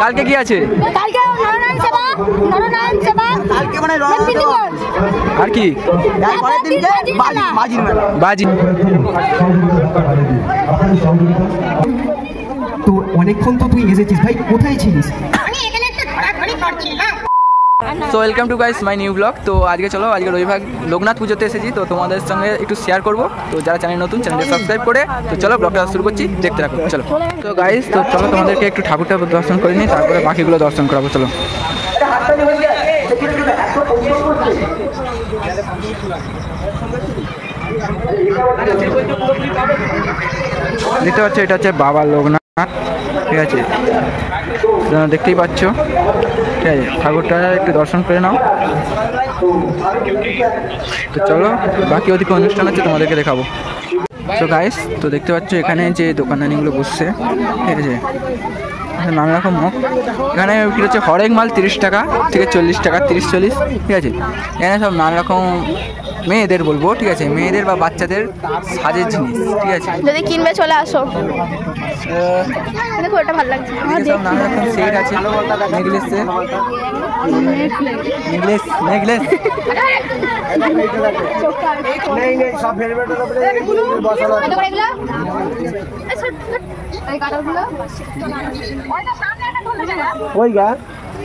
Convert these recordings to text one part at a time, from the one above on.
কালকে কি আছে? কালকে নরনারায়ণ সেবা কালকে মানে আর কি তারপরের দিনকে বাজির মেলা বাজি। তো অনেকক্ষণ তো তুই এসেছিস ভাই, কোথায় ছিলিস? আমি এখানে একটা ঘোরাঘুরি করছিলাম। So welcome to guys my new blog. তো আজকে চলো, আজকে রবিবার লোকনাথ পুজোতে এসেছি, তো তোমাদের সঙ্গে একটু শেয়ার করব। তো যারা চ্যানেল নতুন, চ্যানেলটা সাবস্ক্রাইব করে তো চলো ব্লগটা শুরু করছি, দেখতে থাকো চলো। তো গাইস তো চলো তোমাদেরকে একটু ঠাকুরটা দর্শন করে নিই, তারপরে বাকিগুলো দর্শন করাবো চলো। দেখতে পাচ্ছ এটা হচ্ছে বাবা লোকনাথ, ঠিক আছে, দেখতেই পাচ্ছ, ঠিক আছে। ঠাকুরটা একটু দর্শন করে নাও। তো চলো বাকি ওদিকে অনুষ্ঠান আছে, তোমাদেরকে দেখাবো। তো গাইস তো দেখতে পাচ্ছ এখানে যে দোকানদানিগুলো বসছে, ঠিক আছে, নানা রকম মুখ। এখানে কি হচ্ছে হরেক মাল 30 টাকা থেকে 40 টাকা, 30-40, ঠিক আছে। এখানে সব নানা রকম মেয়েদের বলবো, ঠিক আছে, মেয়েদের বা বাচ্চাদের সাজের জিনিস, ঠিক আছে। যদি কিনবে চলে আসো, দেখো এটা ভালো লাগছে। সব নানা রকম সেট আছে, নেকলেস নেকলেস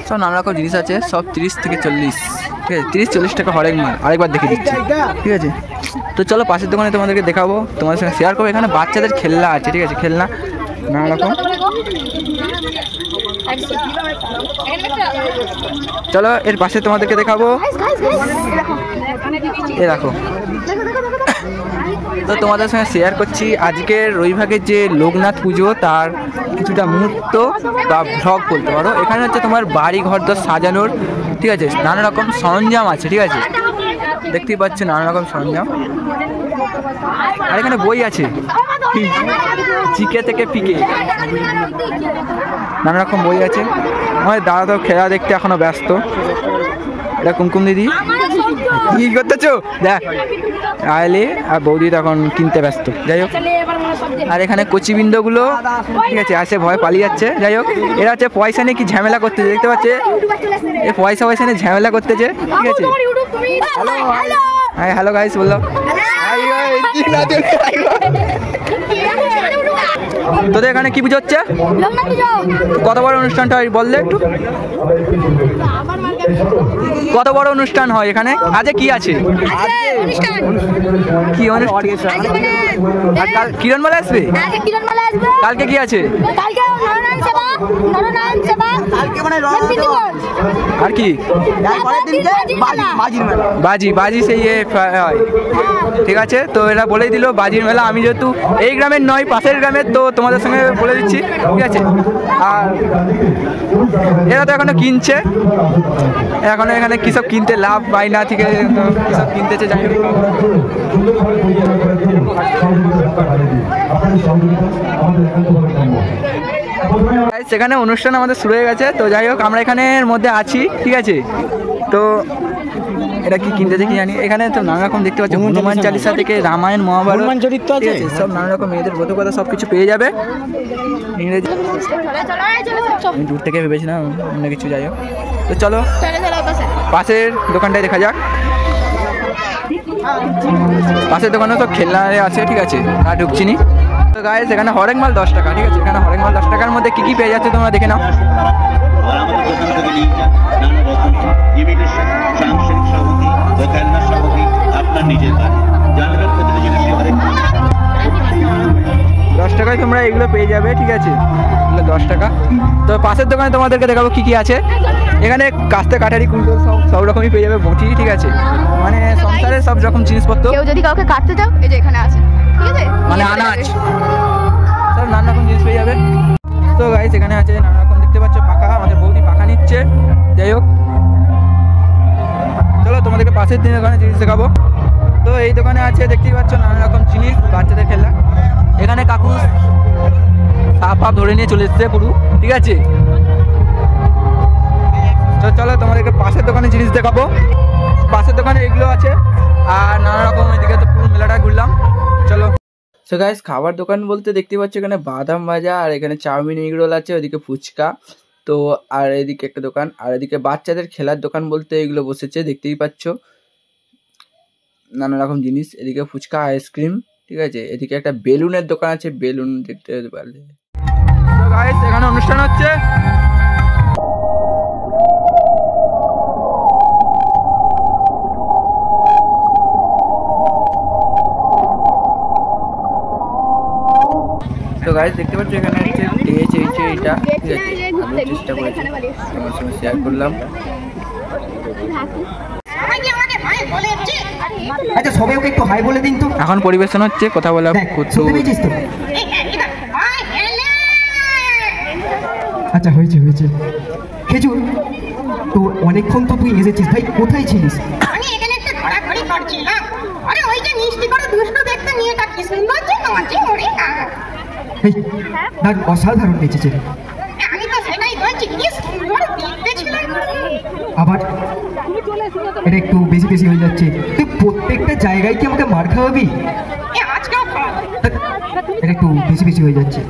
সব নানা রকম জিনিস আছে, সব 30 থেকে 40, ঠিক আছে, 30-40 টাকা হরেক মাল। আরেকবার দেখে দিচ্ছি, ঠিক আছে। তো চলো পাশের দোকানে তোমাদেরকে দেখাবো, তোমাদের সঙ্গে শেয়ার করবো। এখানে বাচ্চাদের খেলনা আছে, ঠিক আছে, খেলনা নানা রকম। চলো এর পাশে তোমাদেরকে দেখাবো, এ দেখো। তো তোমাদের সঙ্গে শেয়ার করছি আজকের রবিভাগের যে লোকনাথ পুজো, তার কিছুটা মুহূর্ত বা ভ্লগ বলতে পারো। এখানে হচ্ছে তোমার বাড়ি ঘর দর সাজানোর, ঠিক আছে, নানা রকম সরঞ্জাম আছে, ঠিক আছে, দেখতেই পাচ্ছ নানা রকম সরঞ্জাম। আর এখানে বই আছে, জিকে থেকে পিকে, নানা রকম বই আছে। আমাদের দাদা তো খেলা দেখতে এখনো ব্যস্ত। এটা কুমকুম দিদি কি করতেছো দেখ, আয়লে আর বৌদি তখন কিনতে ব্যস্ত, যাই হোক। আর এখানে কচিবৃন্দগুলো, ঠিক আছে, আসে ভয় পালিয়ে যাচ্ছে, যাই হোক। এরা হচ্ছে পয়সা নিয়ে কি ঝামেলা করতেছে, দেখতে পাচ্ছে, এ পয়সা নিয়ে ঝামেলা করতেছে, ঠিক আছে। হ্যাঁ হ্যালো গাইস বললো। তোদের এখানে কি পুজো হচ্ছে? কত বড় অনুষ্ঠানটা হয় বললে একটু, কত বড় অনুষ্ঠান হয় এখানে? আজকে কি আছে? কি কিরণ মালা আসবে? কালকে কি আছে? আর কি বাজি বাজি সেই হয়, ঠিক আছে। তো এরা বলেই দিল বাজির মেলা। আমি যেহেতু এই গ্রামের নয়, পাশের গ্রামের, তো তোমাদের সঙ্গে বলে দিচ্ছি, ঠিক আছে। আর এরা তো এখনো কিনছে, এখনো এখানে কী সব কিনতে লাভ পাই না, ঠিক আছে, কী সব কিনতেছে যাই হোক। সেখানে অনুষ্ঠান আমাদের শুরু হয়ে গেছে, তো যাই হোক আমরা এখানের মধ্যে আছি, ঠিক আছে। তো এটা কি কিনতেছে কি জানি। এখানে তো নানা রকম দেখতে পাচ্ছি, হনুমান চালিসা থেকে রামায়ণ, মহাভারত, ঠিক আছে, সব নানা রকম মেয়েদের ব্রত কথা সব কিছু পেয়ে যাবে ইংরেজি। আমি দূর থেকে ভেবেছিলাম অন্য কিছু, যাই হোক। তো চলো পাশের দোকানটায় দেখা যাক। পাশের দোকানে তো খেলনা আছে, ঠিক আছে, আর ঢুকছি নি। তো গাইস এখানে হরেক মাল 10 টাকা, ঠিক আছে। এখানে হরেক মাল 10 টাকার মধ্যে কি কি পেয়ে যাচ্ছে তোমরা দেখে নাও। দশ টাকায় তোমরা এগুলো পেয়ে যাবে, ঠিক আছে, এগুলো 10 টাকা। তো পাশের দোকানে তোমাদেরকে দেখাবো কি কি আছে। এখানে কাস্তে কাটারি কুন্ডল সব রকমই পেয়ে যাবে, বটি, ঠিক আছে, মানে সংসারের সব রকম জিনিসপত্র। কেউ যদি কাউকে কাটতে চাও, এই যে এখানে আছে, ঠিক আছে, মানে আনাজ, সব নানা রকম জিনিস পেয়ে যাবে। তো গাইস এখানে আছে নানা রকম, দেখতে পাচ্ছ পাখা, আমাদের বৌদি পাখা নিচ্ছে, যাই হোক। চলো তোমাদেরকে পাশের দিনের দোকানে জিনিস দেখাবো। তো এই দোকানে আছে দেখতেই পাচ্ছ নানা রকম জিনিস, বাচ্চাদের খেলা। এখানে কাকু সাপ ধরে নিয়ে চলে এসছে পুরো, ঠিক আছে। তো চলো তোমাদেরকে পাশের দোকানে জিনিস দেখাবো। পাশের দোকানে এগুলো আছে আর নানা রকম। এদিকে তো পুরো মেলাটা ঘুরলাম, চলো। সো গাইস খাবার দোকান বলতে দেখতে পাচ্ছ এখানে বাদাম ভাজা, আর এখানে চাউমিন, এগ রোল আছে, ওইদিকে ফুচকা, তো আর এদিকে একটা দোকান, আর এদিকে বাচ্চাদের খেলার দোকান বলতে এগুলো বসেছে, দেখতেই পাচ্ছ নানা রকম জিনিস। এদিকে ফুচকা, আইসক্রিম, ঠিক আছে। এদিকে একটা বেলুনের দোকান আছে, বেলুন দেখতে পারলে। তো গাইস এখানে অনুষ্ঠান হচ্ছে। তো গাইস দেখতে পাচ্ছ এখানে হচ্ছে স্টেজ হয়েছে এটা, ঠিক আছে। আমি চেষ্টা করেছি, তোমার সঙ্গে শেয়ার করলাম। আচ্ছা সবাই ওকে একটু হাই বলে দিন তো। এখন পরিবেশন হচ্ছে, কথা বলা দেখ, করতে। শুনতে পেয়েছিস তো? আচ্ছা হয়েছে হয়েছে। খেজুর, তো অনেকক্ষণ তো তুই এসেছিস ভাই, কোথায় ছিলিস? আমি এখানে একটা ঘোরাঘুরি করছিলাম। আরে ওই যে মিষ্টি করে দুষ্টু দেখতে মেয়েটা কি সুন্দর যে নাচে ওরে না। এই না, অসাধারণ নেচেছে। আমি তো সেটাই বলছি, কি সুন্দর দেখতে ছিল। আবার এটা একটু বেশি বেশি হয়ে যাচ্ছে। তুই প্রত্যেকটা জায়গায় কি আমাকে মার খাওয়াবি? আজকেও খাওয়া। এটা একটু বেশি বেশি হয়ে যাচ্ছে।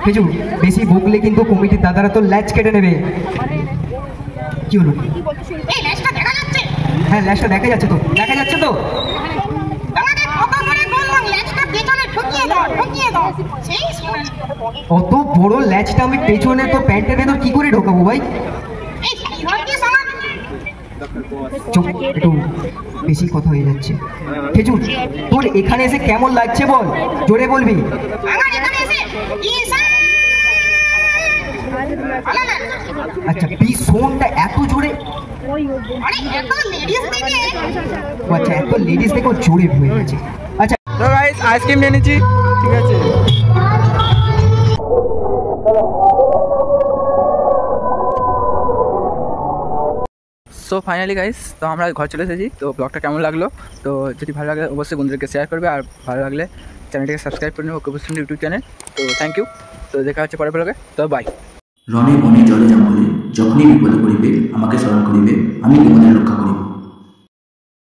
খেজুর, বেশি বকলে কিন্তু কমিটির দাদারা তো ল্যাচ কেটে নেবে। কি হলো? এই লেজটা দেখা যাচ্ছে? হ্যাঁ ল্যাচটা দেখা যাচ্ছে তো, দেখা যাচ্ছে তো। তোমাকে কত করে বললাম লেজটা পেছনে ঢুকিয়ে দাও, ঢুকিয়ে দাও। সেই শুনেছি। অত বড় ল্যাচটা আমি পেছনে তো প্যান্টের ভেতর কি করে ঢোকাবো ভাই? এই কি কি সমান? চুপ, একটু বেশি কথা হয়ে যাচ্ছে। খেজুর, তোর এখানে এসে কেমন লাগছে বল, জোরে বলবি। আমার এখানে এসে ঈশান ভালো লাগছে। আচ্ছা ভীষণটা এত জোরে? আরে এত লেডিস দেখে ও আচ্ছা, এত লেডিস দেখো জোরে হয়ে গেছে। আচ্ছা তো গাইস আইসক্রিম নিয়ে নিচ্ছি, ঠিক আছে। সো ফাইনালি গাইস, তো আমরা ঘর চলে এসেছি। তো ব্লগটা কেমন লাগলো, তো যদি ভালো লাগে অবশ্যই বন্ধুদেরকে শেয়ার করবে, আর ভালো লাগলে চ্যানেলটাকে সাবস্ক্রাইব করে নেবে, ওকে বসুন ইউটিউব চ্যানেল। তো থ্যাংক ইউ। তো দেখা হচ্ছে পরের ব্লগে। তো বাই। রণে বনে জলে জঙ্গলে যখনই বিপদে পড়িবে আমাকে স্মরণ করিবে, আমি তোমাদের রক্ষা করিব।